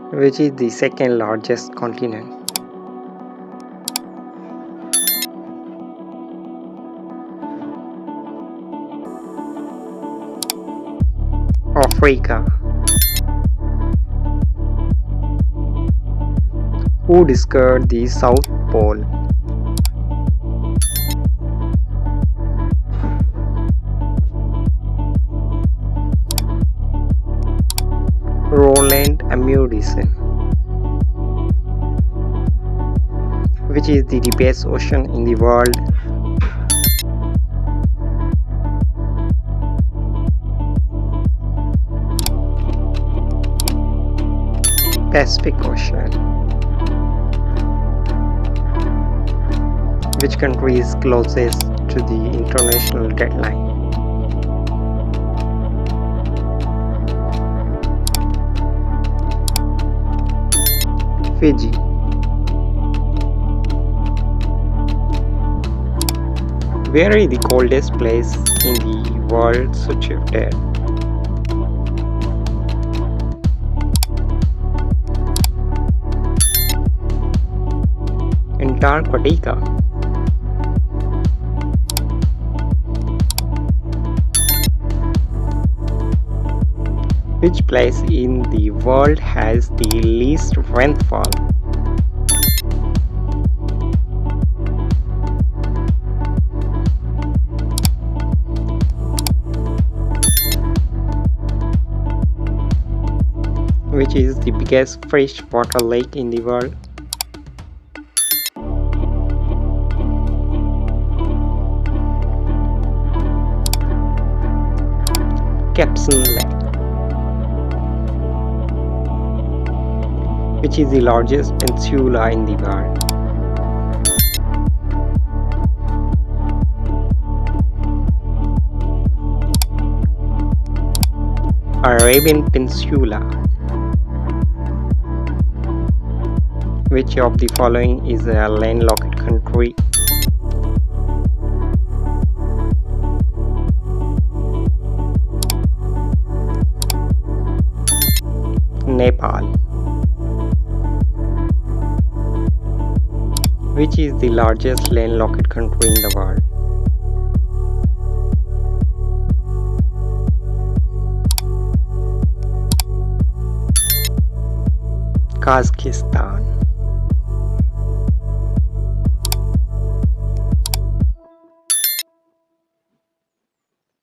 Which is the second largest continent? Africa. Who discovered the South Pole? Roland Amundsen. Which is the deepest ocean in the world? Pacific Ocean. Which country is closest to the international deadline? Fiji. Where is the coldest place in the world situated? Antarctica. Which place in the world has the least rainfall? Which is the biggest freshwater lake in the world? Capson Lake. Which is the largest peninsula in the world? Arabian Peninsula. Which of the following is a landlocked country? Nepal. Which is the largest landlocked country in the world? Kazakhstan.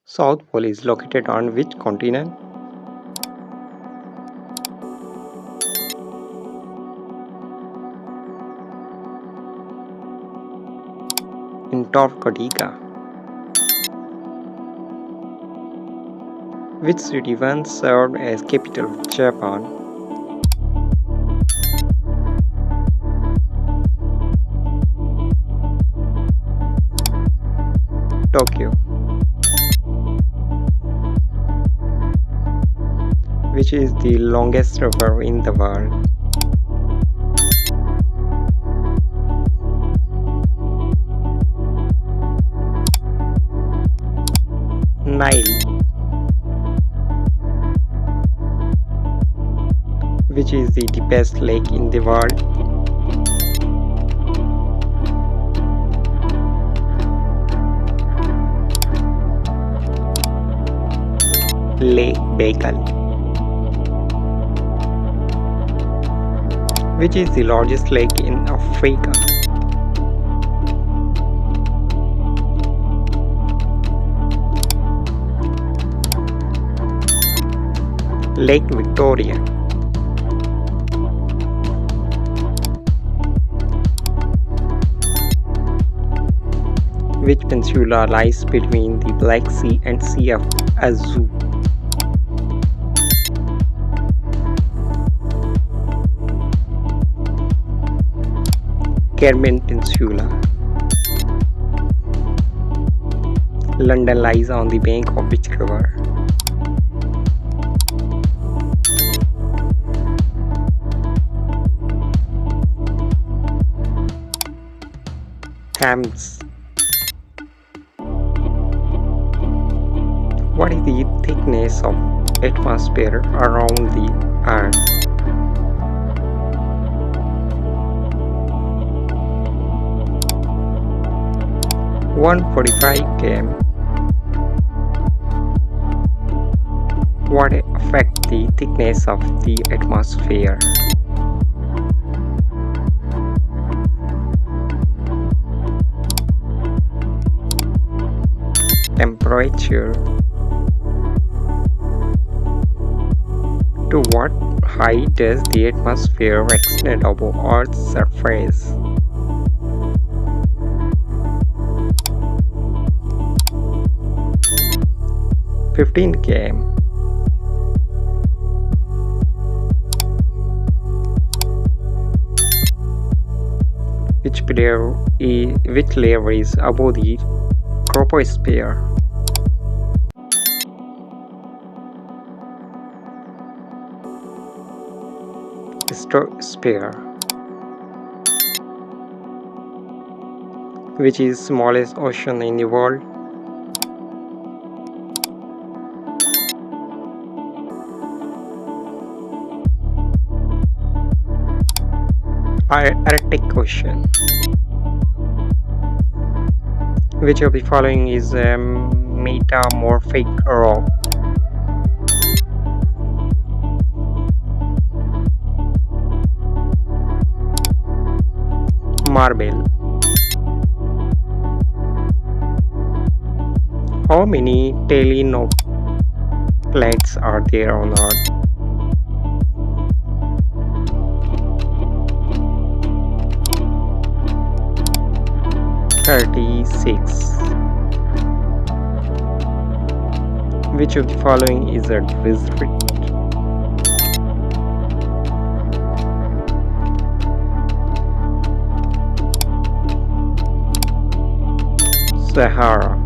South Pole is located on which continent? Antarctica. Which city once served as capital of Japan? Tokyo. Which is the longest river in the world? Nile. Which is the deepest lake in the world? Lake Baikal. Which is the largest lake in Africa? Lake Victoria. Which peninsula lies between the Black Sea and Sea of Azov? Kerman Peninsula. London lies on the bank of which river? Thames. What is the thickness of atmosphere around the Earth? 145 km. What affects the thickness of the atmosphere? Temperature. To what height does the atmosphere extend above Earth's surface? 15 km. Which layer is above the troposphere? Stratosphere. Which is smallest ocean in the world? Arctic Ocean. Which of the following is a metamorphic rock? Marble. How many plates are there on Earth? 36. Which of the following is a desert? Sahara.